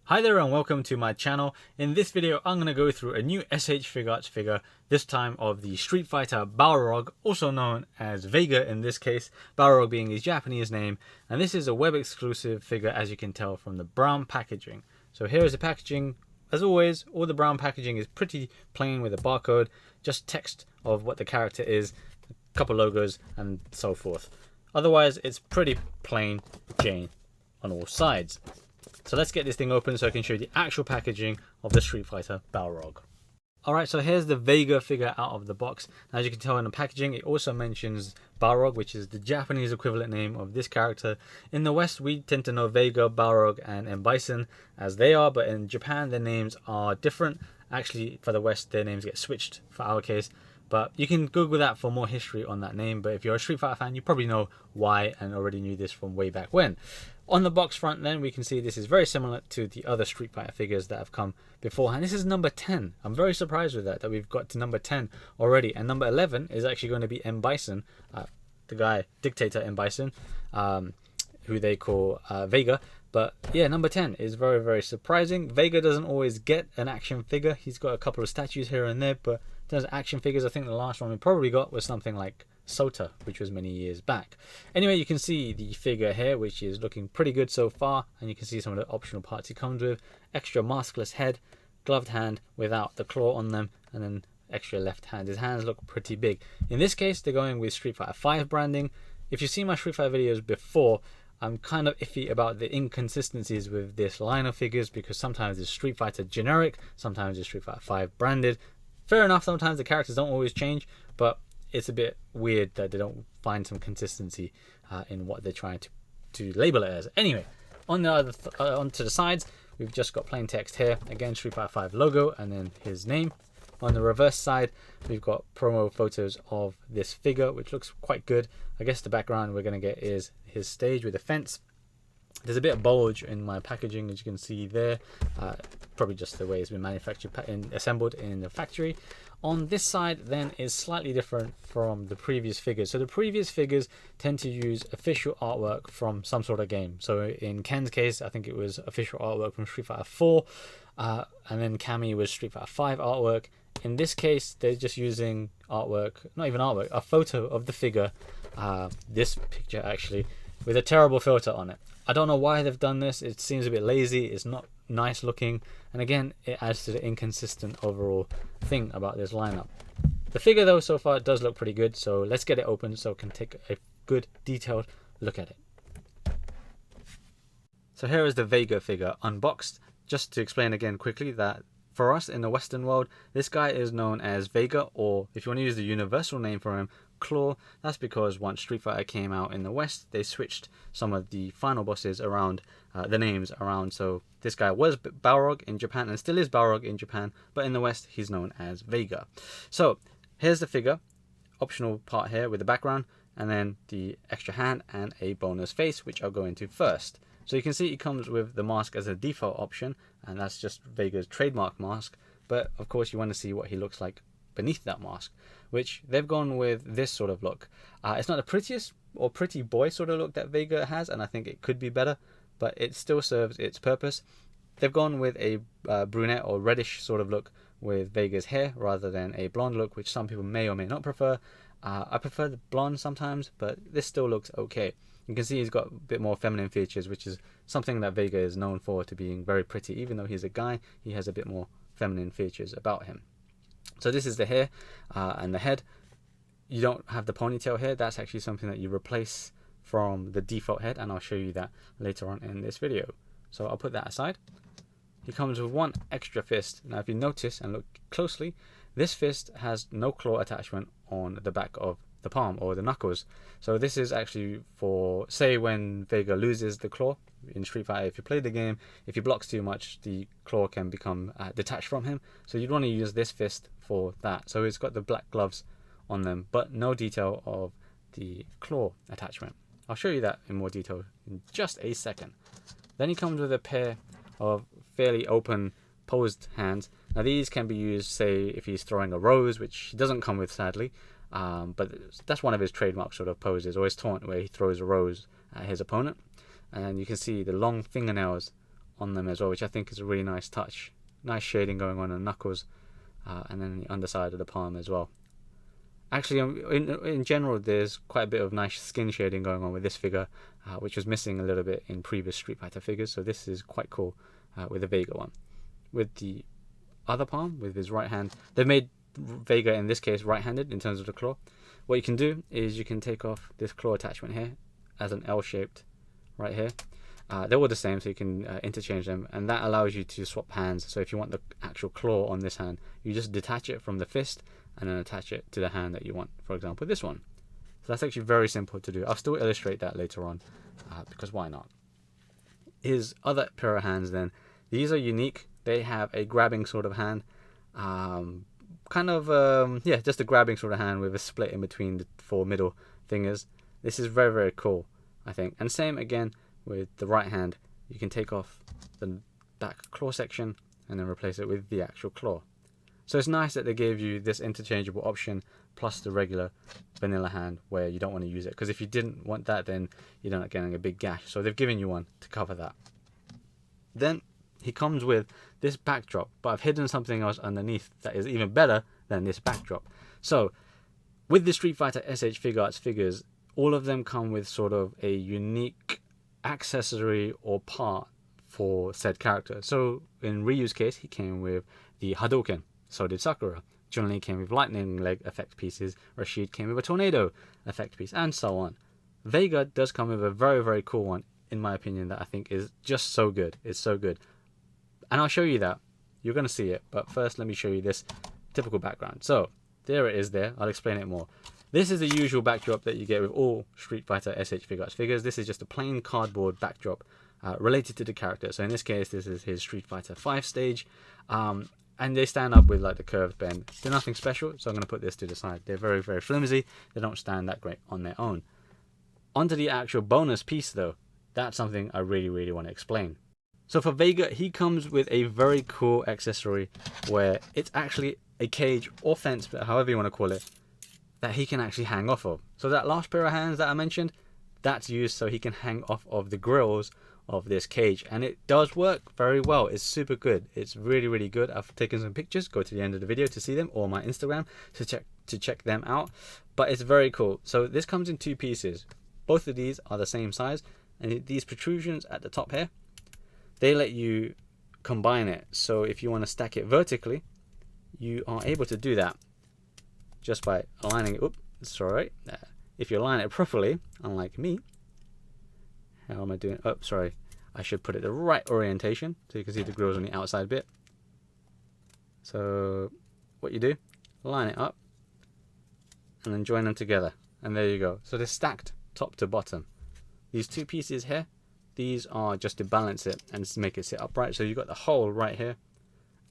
Hi there and welcome to my channel. In this video I'm going to go through a new S.H.Figuarts figure, this time of the Street Fighter Balrog, also known as Vega in this case, Balrog being his Japanese name, and this is a web exclusive figure as you can tell from the brown packaging. So here is the packaging. As always, all the brown packaging is pretty plain with a barcode, just text of what the character is, a couple logos and so forth. Otherwise it's pretty plain Jane on all sides. So let's get this thing open so I can show you the actual packaging of the Street Fighter Balrog. Alright, so here's the Vega figure out of the box. As you can tell in the packaging, it also mentions Balrog, which is the Japanese equivalent name of this character. In the West, we tend to know Vega, Balrog, and M. Bison as they are, but in Japan, their names are different. Actually, for the West, their names get switched for our case. But you can Google that for more history on that name. But if you're a Street Fighter fan, you probably know why and already knew this from way back when. On the box front then, we can see this is very similar to the other Street Fighter figures that have come beforehand. This is number 10. I'm very surprised with that we've got to number 10 already. And number 11 is actually going to be M. Bison, the guy, Dictator M. Bison, who they call Vega. But yeah, number 10 is very, very surprising. Vega doesn't always get an action figure. He's got a couple of statues here and there, but in terms of action figures, I think the last one we probably got was something like Sota, which was many years back. Anyway, you can see the figure here, which is looking pretty good so far, and you can see some of the optional parts he comes with. Extra maskless head, gloved hand without the claw on them, and then extra left hand. His hands look pretty big. In this case, they're going with Street Fighter 5 branding. If you've seen my Street Fighter videos before, I'm kind of iffy about the inconsistencies with this line of figures, because sometimes it's Street Fighter generic, sometimes it's Street Fighter 5 branded. Fair enough, sometimes the characters don't always change, but it's a bit weird that they don't find some consistency in what they're trying to label it as. Anyway, on the other onto the sides, we've just got plain text here. Again, Street Fighter 5 logo and then his name. On the reverse side, we've got promo photos of this figure, which looks quite good. I guess the background we're going to get is his stage with a fence. There's a bit of bulge in my packaging, as you can see there. Probably just the way it's been manufactured and assembled in the factory. On this side then is slightly different from the previous figures. So the previous figures tend to use official artwork from some sort of game. So in Ken's case, I think it was official artwork from Street Fighter 4. And then Cammy was Street Fighter 5 artwork. In this case, they're just using artwork, not even artwork, a photo of the figure, this picture actually, with a terrible filter on it. I don't know why they've done this. It seems a bit lazy. It's not nice looking. And again, it adds to the inconsistent overall thing about this lineup. The figure though, so far, does look pretty good. So let's get it open so we can take a good detailed look at it. So here is the Vega figure unboxed. Just to explain again quickly that for us in the Western world, this guy is known as Vega, or if you want to use the universal name for him, Claw. That's because once Street Fighter came out in the West, they switched some of the final bosses around, the names around. So this guy was Balrog in Japan and still is Balrog in Japan, but in the West he's known as Vega. So here's the figure, optional part here with the background, and then the extra hand and a bonus face, which I'll go into first. So you can see it comes with the mask as a default option, and that's just Vega's trademark mask. But of course you want to see what he looks like beneath that mask, which they've gone with this sort of look. It's not the prettiest or pretty boy sort of look that Vega has, and I think it could be better, but it still serves its purpose. They've gone with a brunette or reddish sort of look with Vega's hair rather than a blonde look, which some people may or may not prefer. I prefer the blonde sometimes, but this still looks okay. You can see he's got a bit more feminine features, which is something that Vega is known for, to being very pretty. Even though he's a guy, he has a bit more feminine features about him. So this is the hair and the head. You don't have the ponytail here. That's actually something that you replace from the default head, and I'll show you that later on in this video. So I'll put that aside. He comes with one extra fist. Now if you notice and look closely, this fist has no claw attachment on the back of the palm or the knuckles. So this is actually for, say, when Vega loses the claw in Street Fighter. If you play the game, if he blocks too much, the claw can become detached from him. So you'd want to use this fist for that. So it's got the black gloves on them, but no detail of the claw attachment. I'll show you that in more detail in just a second. Then he comes with a pair of fairly open posed hands. Now these can be used, say, if he's throwing a rose, which he doesn't come with sadly, but that's one of his trademark sort of poses, or his taunt, where he throws a rose at his opponent. And you can see the long fingernails on them as well, which I think is a really nice touch. Nice shading going on the knuckles, and then the underside of the palm as well. Actually, in general, there's quite a bit of nice skin shading going on with this figure, which was missing a little bit in previous Street Fighter figures. So this is quite cool with the Vega one. With the other palm, with his right hand, they've made Vega in this case right-handed in terms of the claw. What you can do is you can take off this claw attachment here as an L-shaped right here. They're all the same, so you can interchange them, and that allows you to swap hands. So if you want the actual claw on this hand, you just detach it from the fist and then attach it to the hand that you want, for example this one. So that's actually very simple to do. I'll still illustrate that later on, because why not. His other pair of hands then, these are unique. They have a grabbing sort of hand, yeah, just a grabbing sort of hand with a split in between the 4 middle fingers. This is very, very cool, I think. And same again with the right hand. You can take off the back claw section and then replace it with the actual claw. So it's nice that they gave you this interchangeable option plus the regular vanilla hand where you don't want to use it, because if you didn't want that, then you're not getting a big gash. So they've given you one to cover that. Then he comes with this backdrop, but I've hidden something else underneath that is even better than this backdrop. So with the Street Fighter S.H.Figuarts figures, all of them come with sort of a unique accessory or part for said character. So in Ryu's case, he came with the Hadouken. So did Sakura. Chun-Li came with lightning leg effect pieces. Rashid came with a tornado effect piece, and so on. Vega does come with a very, very cool one, in my opinion, that I think is just so good. It's so good. And I'll show you that. You're going to see it. But first, let me show you this typical background. So there it is there. I'll explain it more. This is the usual backdrop that you get with all Street Fighter S.H.Figuarts figures. This is just a plain cardboard backdrop related to the character. So in this case, this is his Street Fighter 5 stage. And they stand up with like the curved bend. They're nothing special, so I'm going to put this to the side. They're very, very flimsy. They don't stand that great on their own. Onto the actual bonus piece though. That's something I really, really want to explain. So for Vega, he comes with a very cool accessory where it's actually a cage or fence, however you want to call it, that he can actually hang off of. So that last pair of hands that I mentioned, that's used so he can hang off of the grills of this cage, and it does work very well. It's super good. It's really, really good. I've taken some pictures. Go to the end of the video to see them, or my Instagram to check them out. But it's very cool. So this comes in 2 pieces. Both of these are the same size, and these protrusions at the top here, they let you combine it. So if you want to stack it vertically, you are able to do that just by aligning it. Oops, sorry. If you align it properly, unlike me. How am I doing? Oh, sorry. I should put it the right orientation so you can see the grills on the outside bit. So what you do, line it up and then join them together. And there you go. So they're stacked top to bottom. These 2 pieces here, these are just to balance it and make it sit upright. So you've got the hole right here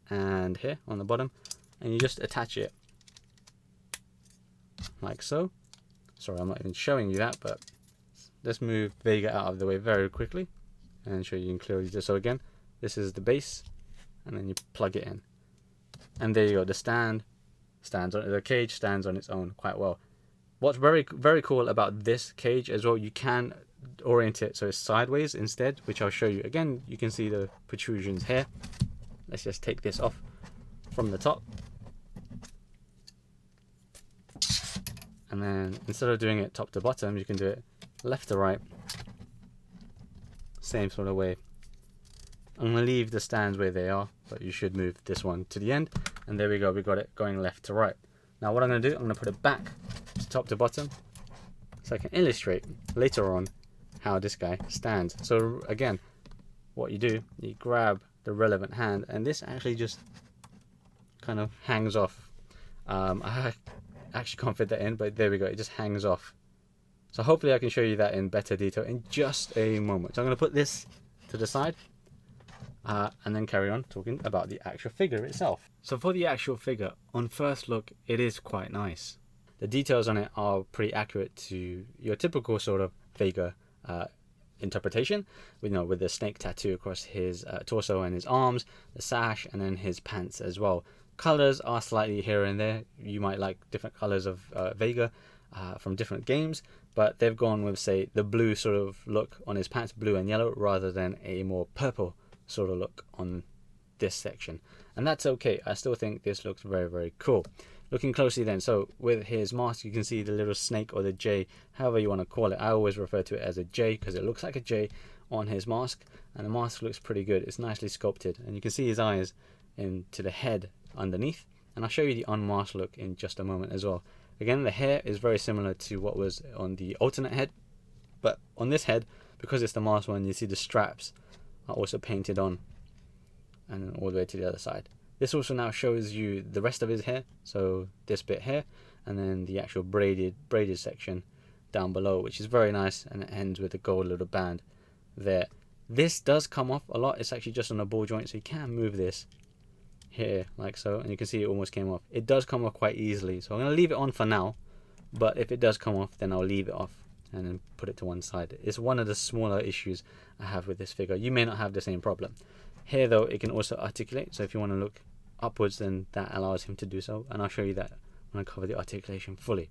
and here on the bottom, and you just attach it like so. Sorry, I'm not even showing you that, but let's move Vega out of the way very quickly and show you clearly. So again, this is the base, and then you plug it in, and there you go. The the cage stands on its own quite well. What's very, very cool about this cage as well, you can orient it so it's sideways instead, which I'll show you. Again, you can see the protrusions here. Let's just take this off from the top, and then instead of doing it top to bottom, you can do it left to right, same sort of way. I'm going to leave the stands where they are, but you should move this one to the end, and there we go. We got it going left to right. Now what I'm going to do, I'm going to put it back to top to bottom so I can illustrate later on how this guy stands. So again, what you do, you grab the relevant hand, and this actually just kind of hangs off. I actually can't fit that in, but there we go. It just hangs off. So hopefully I can show you that in better detail in just a moment. So I'm going to put this to the side and then carry on talking about the actual figure itself. So for the actual figure, on first look, it is quite nice. The details on it are pretty accurate to your typical sort of Vega interpretation, with the snake tattoo across his torso and his arms, the sash, and then his pants as well. Colors are slightly here and there. You might like different colors of Vega from different games, but they've gone with, say, the blue sort of look on his pants, blue and yellow, rather than a more purple sort of look on this section, and that's okay. I still think this looks very, very cool. Looking closely then, so with his mask you can see the little snake, or the J, however you want to call it. I always refer to it as a J because it looks like a J on his mask, and the mask looks pretty good. It's nicely sculpted, and you can see his eyes into the head underneath, and I'll show you the unmasked look in just a moment as well. Again, the hair is very similar to what was on the alternate head, but on this head, because it's the masked one, you see the straps are also painted on, and then all the way to the other side. This also now shows you the rest of his hair, so this bit here, and then the actual braided section down below, which is very nice, and it ends with a gold little band there. This does come off a lot. It's actually just on a ball joint, so you can move this here like so, and you can see it almost came off. It does come off quite easily, so I'm going to leave it on for now, but if it does come off, then I'll leave it off and then put it to one side. It's one of the smaller issues I have with this figure. You may not have the same problem. Here though, it can also articulate, so if you want to look upwards, then that allows him to do so, and I'll show you that when I cover the articulation fully.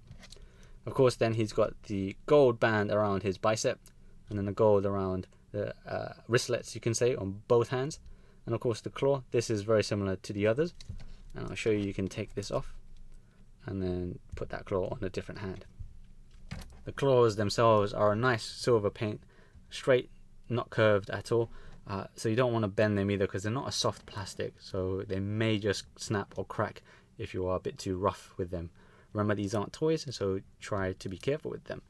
Of course, then he's got the gold band around his bicep, and then the gold around the wristlets, you can say, on both hands, and of course the claw. This is very similar to the others, and I'll show you. You can take this off and then put that claw on a different hand. The claws themselves are a nice silver paint, straight, not curved at all. So you don't want to bend them either, because they're not a soft plastic, so they may just snap or crack if you are a bit too rough with them. Remember, these aren't toys, so try to be careful with them.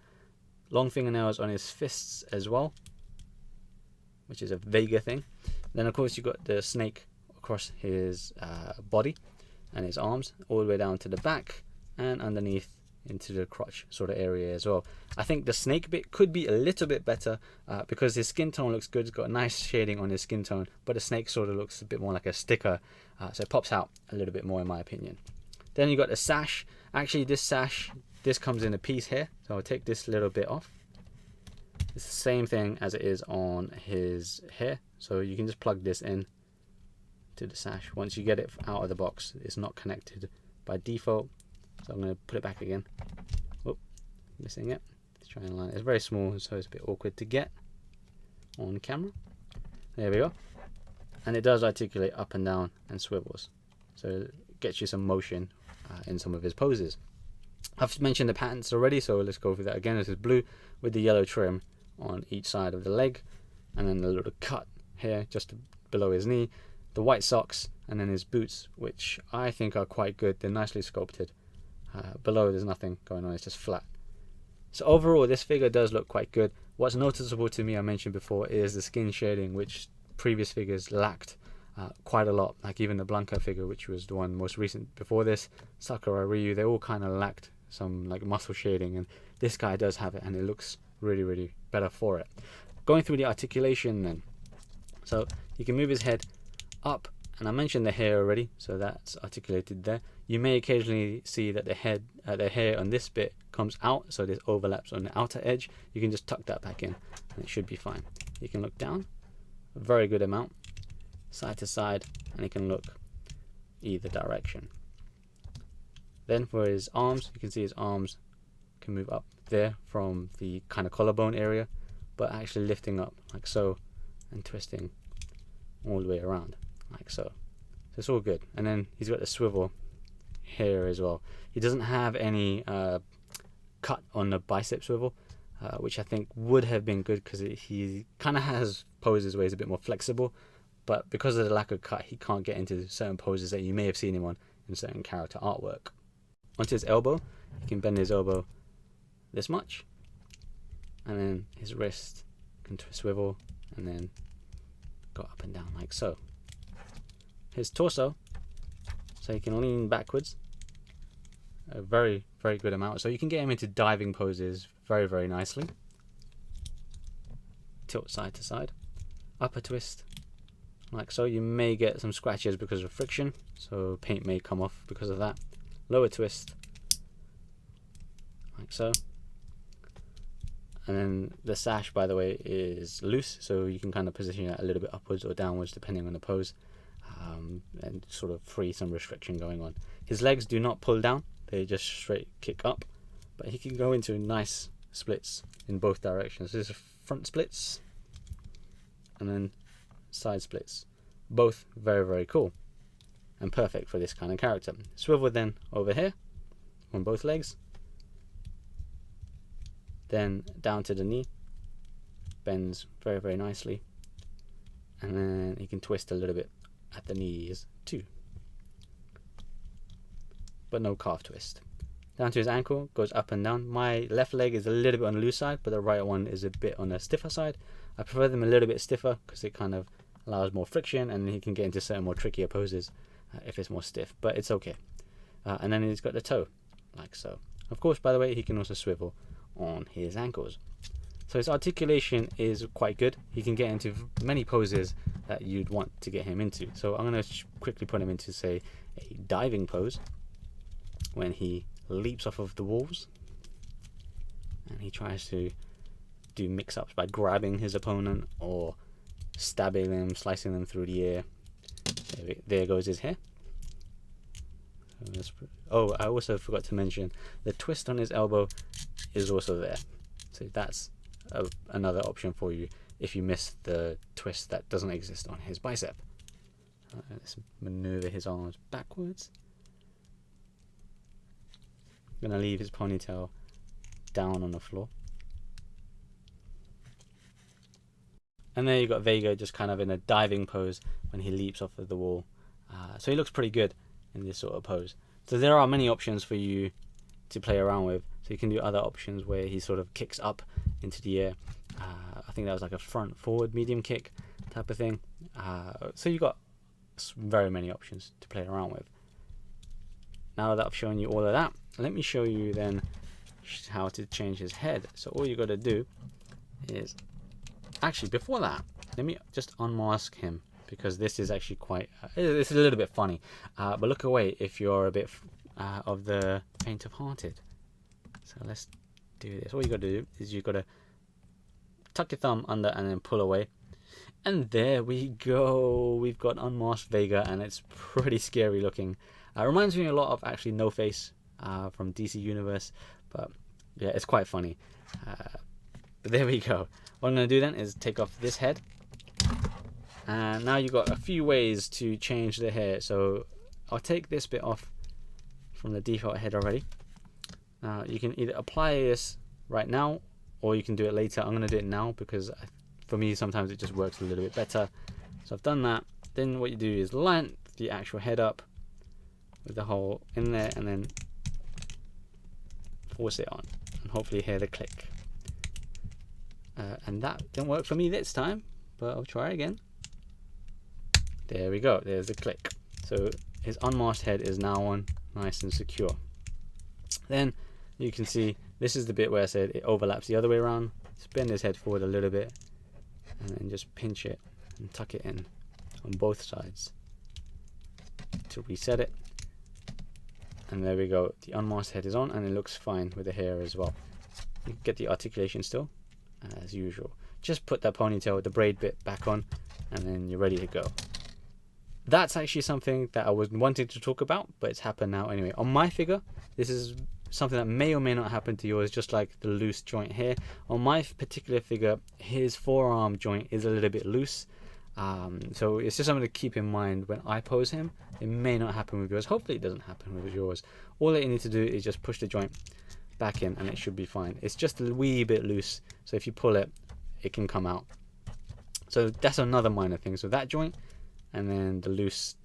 Long fingernails on his fists as well, which is a Vega thing. Then of course you've got the snake across his body and his arms, all the way down to the back and underneath into the crotch sort of area as well. I think the snake bit could be a little bit better because his skin tone looks good. He's got a nice shading on his skin tone, but the snake sort of looks a bit more like a sticker, so it pops out a little bit more in my opinion. Then you got the sash. Actually, this sash, this comes in a piece here, so I'll take this little bit off. It's the same thing as it is on his hair, so you can just plug this in to the sash. Once you get it out of the box, it's not connected by default, so I'm going to put it back again. Oh, missing it. Let's try and line it. It's very small, so it's a bit awkward to get on camera. There we go. And it does articulate up and down and swivels, so it gets you some motion in some of his poses. I've mentioned the patterns already, so let's go through that again. This is blue with the yellow trim on each side of the leg, and then a little cut here just below his knee, the white socks, and then his boots, which I think are quite good. They're nicely sculpted. Below there's nothing going on, it's just flat. So overall this figure does look quite good. What's noticeable to me, I mentioned before, is the skin shading, which previous figures lacked quite a lot. Like even the Blanca figure, which was the one most recent before this, Sakura, Ryu, they all kind of lacked some like muscle shading, and this guy does have it, and it looks really, really better for it. Going through the articulation then, so you can move his head up, and I mentioned the hair already, so that's articulated there. You may occasionally see that the hair on this bit comes out, so this overlaps on the outer edge. You can just tuck that back in and it should be fine. You can look down a very good amount, side to side, and you can look either direction. Then for his arms, you can see his arms can move up there from the kind of collarbone area, but actually lifting up like so and twisting all the way around like so. So it's all good. And then he's got the swivel here as well. He doesn't have any cut on the bicep swivel, which I think would have been good, because he kind of has poses where he's a bit more flexible, but because of the lack of cut, he can't get into certain poses that you may have seen him on in certain character artwork. Onto his elbow, he can bend his elbow this much, and then his wrist can swivel and then go up and down like so. His torso, so he can lean backwards a very, very good amount, so you can get him into diving poses very, very nicely. Tilt side to side, upper twist like so. You may get some scratches because of friction, so paint may come off because of that. Lower twist like so, and then the sash, by the way, is loose, so you can kind of position it a little bit upwards or downwards depending on the pose, and sort of free some restriction going on. His legs do not pull down, they just straight kick up, but he can go into nice splits in both directions. This is front splits and then side splits. Both very, very cool and perfect for this kind of character. Swivel then over here on both legs, then down to the knee, bends very, very nicely, and then he can twist a little bit at the knees too, but no calf twist. Down to his ankle, goes up and down. My left leg is a little bit on the loose side, but the right one is a bit on the stiffer side. I prefer them a little bit stiffer because it kind of allows more friction, and he can get into certain more trickier poses if it's more stiff, but it's okay. And then he's got the toe, like so. Of course, by the way, he can also swivel on his ankles. So his articulation is quite good. He can get into many poses that you'd want to get him into. So I'm going to quickly put him into, say, a diving pose when he leaps off of the walls and he tries to do mix-ups by grabbing his opponent or stabbing them, slicing them through the air. There goes his hair. Oh, I also forgot to mention the twist on his elbow is also there, so that's another option for you if you miss the twist that doesn't exist on his bicep. Let's maneuver his arms backwards. I'm gonna leave his ponytail down on the floor. And there you got Vega just kind of in a diving pose when he leaps off of the wall. So he looks pretty good in this sort of pose. So there are many options for you to play around with. So you can do other options where he sort of kicks up into the air. I think that was like a front forward medium kick type of thing. So you got very many options to play around with. Now that I've shown you all of that, let me show you then how to change his head. So all you got to do is, actually before that, let me just unmask him, because this is actually quite, it's a little bit funny, but look away if you're a bit of the faint of hearted. So let's do this. All you got to do is you've got to tuck your thumb under and then pull away, and there we go. We've got unmasked Vega, and it's pretty scary looking. Reminds me a lot of actually No Face from DC Universe, but yeah, it's quite funny. But there we go. What I'm going to do then is take off this head, and now you've got a few ways to change the hair. So I'll take this bit off from the default head already. Now you can either apply this right now, or you can do it later. I'm going to do it now because for me sometimes it just works a little bit better. So I've done that. Then what you do is line the actual head up with the hole in there, and then force it on, and hopefully hear the click. And that didn't work for me this time, but I'll try again. There we go, there's the click. So his unmasked head is now on, nice and secure. Then you can see this is the bit where I said it overlaps the other way around. Spin his head forward a little bit, and then just pinch it and tuck it in on both sides to reset it. And there we go, the unmasked head is on, and it looks fine with the hair as well. You get the articulation still, as usual. Just put that ponytail with the braid bit back on, and then you're ready to go. That's actually something that I was wanting to talk about, but it's happened now anyway. On my figure, this is something that may or may not happen to yours, just like the loose joint here. On my particular figure, his forearm joint is a little bit loose. So it's just something to keep in mind when I pose him. It may not happen with yours. Hopefully it doesn't happen with yours. All that you need to do is just push the joint back in, and it should be fine. It's just a wee bit loose, so if you pull it, it can come out. So that's another minor thing. So that joint, and then the loose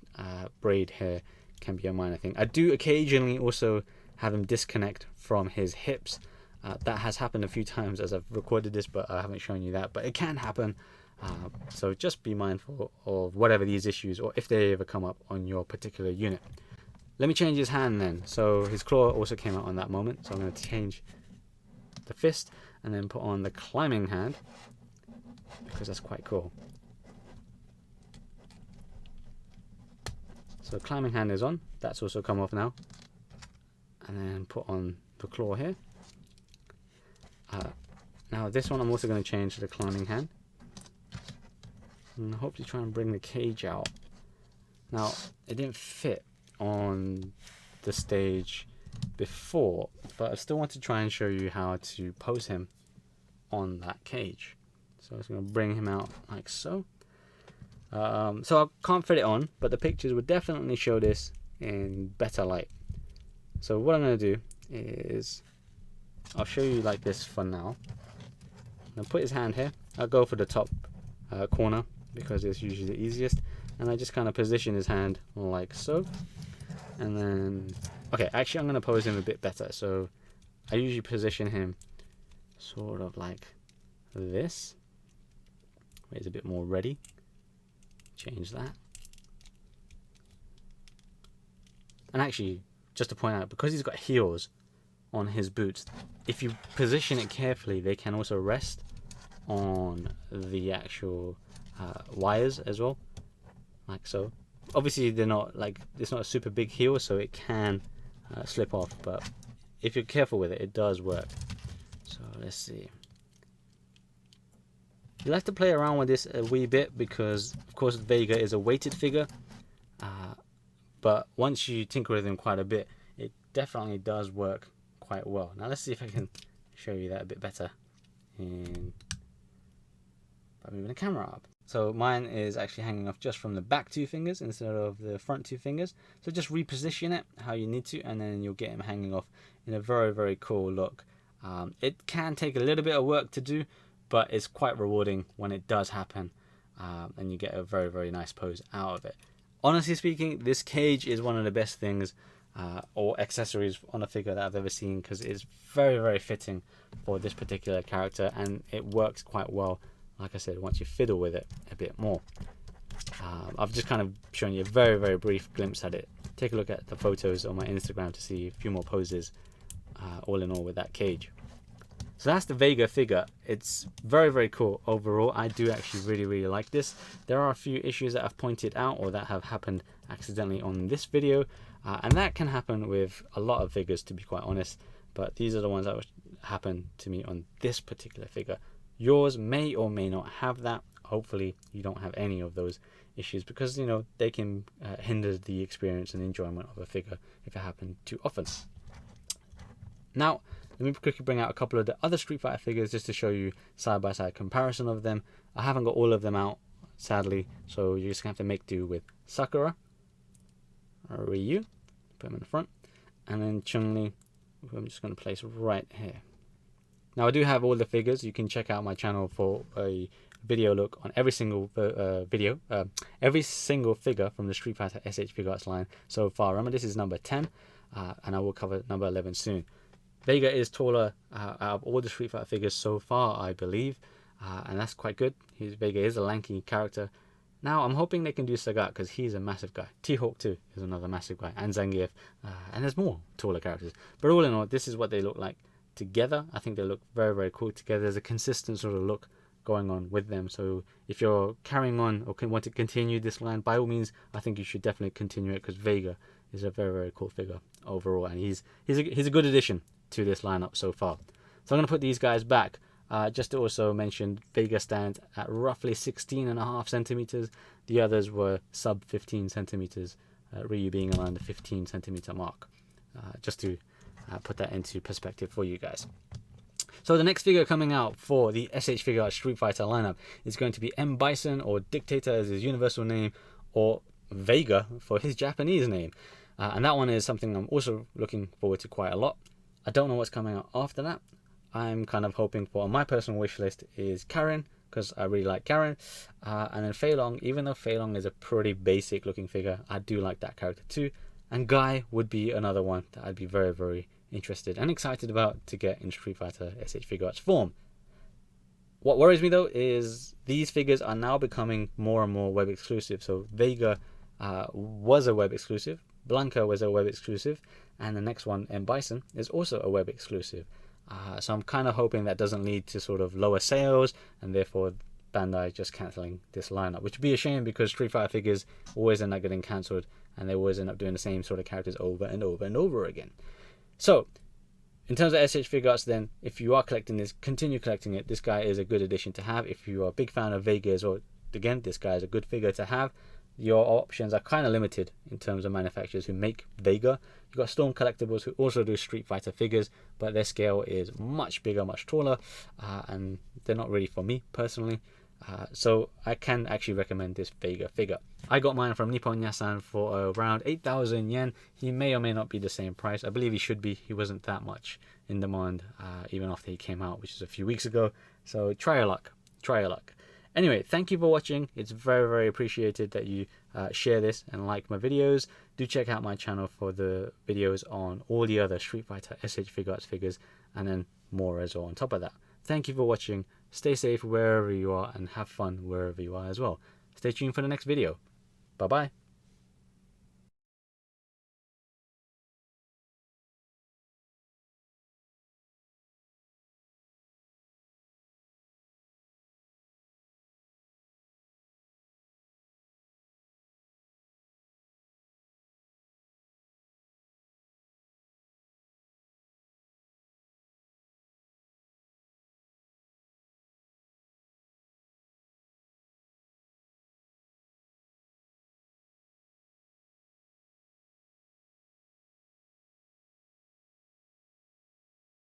braid hair can be a minor thing. I do occasionally also have him disconnect from his hips. That has happened a few times as I've recorded this, but I haven't shown you that. But it can happen. So just be mindful of whatever these issues, or if they ever come up on your particular unit. Let me change his hand then. So his claw also came out on that moment. So I'm going to change the fist and then put on the climbing hand, because that's quite cool. So climbing hand is on. That's also come off now. And then put on the claw here. Now this one I'm also going to change to the climbing hand. And hopefully try and bring the cage out. Now it didn't fit on the stage before, but I still want to try and show you how to pose him on that cage. So I'm just going to bring him out like so. So I can't fit it on, but the pictures would definitely show this in better light. So what I'm going to do is I'll show you like this for now. I'll put his hand here. I'll go for the top corner because it's usually the easiest, and I just kind of position his hand like so. And then, okay, actually I'm going to pose him a bit better. So I usually position him sort of like this, where he's a bit more ready. Change that. And actually, just to point out, because he's got heels on his boots, if you position it carefully, they can also rest on the actual wires as well, like so. Obviously they're not like, it's not a super big heel, so it can slip off, but if you're careful with it, it does work. So let's see. You'll have to play around with this a wee bit because of course Vega is a weighted figure, but once you tinker with him quite a bit, it definitely does work quite well. Now let's see if I can show you that a bit better by moving the camera up. So mine is actually hanging off just from the back two fingers instead of the front two fingers. So just reposition it how you need to, and then you'll get him hanging off in a very, very cool look. It can take a little bit of work to do, but it's quite rewarding when it does happen, and you get a very, very nice pose out of it. Honestly speaking, this cage is one of the best things or accessories on a figure that I've ever seen, because it's very, very fitting for this particular character, and it works quite well, like I said, once you fiddle with it a bit more. I've just kind of shown you a very, very brief glimpse at it. Take a look at the photos on my Instagram to see a few more poses, all in all, with that cage. So that's the Vega figure. It's very, very cool overall. I do actually really, really like this. There are a few issues that I've pointed out or that have happened accidentally on this video, and that can happen with a lot of figures, to be quite honest, but these are the ones that happen to me on this particular figure. Yours may or may not have that. Hopefully you don't have any of those issues, because you know they can hinder the experience and enjoyment of a figure if it happens too often. Now let me quickly bring out a couple of the other Street Fighter figures just to show you side-by-side comparison of them. I haven't got all of them out, sadly, so you're just going to have to make do with Sakura, Ryu, put him in the front, and then Chun-Li, who I'm just going to place right here. Now I do have all the figures. You can check out my channel for a video look on every single every single figure from the Street Fighter S.H.Figuarts line so far. Remember, this is number 10, and I will cover number 11 soon. Vega is taller out of all the Street Fighter figures so far, I believe, and that's quite good. Vega is a lanky character. Now I'm hoping they can do Sagat, because he's a massive guy. T-Hawk too is another massive guy, and Zangief, and there's more taller characters. But all in all, this is what they look like together. I think they look very, very cool together. There's a consistent sort of look going on with them. So if you're carrying on or want to continue this line, by all means, I think you should definitely continue it, because Vega is a very, very cool figure overall, and he's a good addition to this lineup so far. So I'm going to put these guys back. Just to also mention, Vega stands at roughly 16.5 centimeters. The others were sub 15 centimeters, Ryu being around the 15 centimeter mark. Just to put that into perspective for you guys. So the next figure coming out for the S.H.Figuarts Street Fighter lineup is going to be M. Bison, or Dictator as his universal name, or Vega for his Japanese name. And that one is something I'm also looking forward to quite a lot. I don't know what's coming out after that. I'm kind of hoping for, on my personal wish list, is Karen, because I really like Karen. And then Fei Long, even though Fei Long is a pretty basic looking figure, I do like that character too. And Guy would be another one that I'd be very, very interested and excited about to get in Street Fighter S.H.Figuarts form. What worries me though is these figures are now becoming more and more web exclusive. So Vega was a web exclusive, Blanca was a web exclusive, and the next one, M. Bison, is also a web exclusive. So I'm kind of hoping that doesn't lead to sort of lower sales, and therefore Bandai just cancelling this lineup, which would be a shame, because Street Fighter figures always end up getting cancelled, and they always end up doing the same sort of characters over and over and over again. So in terms of S.H.Figuarts then, if you are collecting this, continue collecting it. This guy is a good addition to have. If you are a big fan of Vega as well, again, this guy is a good figure to have. Your options are kind of limited in terms of manufacturers who make Vega. You've got Storm Collectibles, who also do Street Fighter figures, but their scale is much bigger, much taller, and they're not really for me personally. So I can actually recommend this Vega figure. I got mine from Nippon Yasan for around 8,000 yen. He may or may not be the same price. I believe he should be. He wasn't that much in demand even after he came out, which is a few weeks ago. So try your luck. Try your luck. Anyway, thank you for watching. It's very, very appreciated that you share this and like my videos. Do check out my channel for the videos on all the other Street Fighter S.H.Figuarts figures, and then more as well on top of that. Thank you for watching. Stay safe wherever you are and have fun wherever you are as well. Stay tuned for the next video. Bye bye.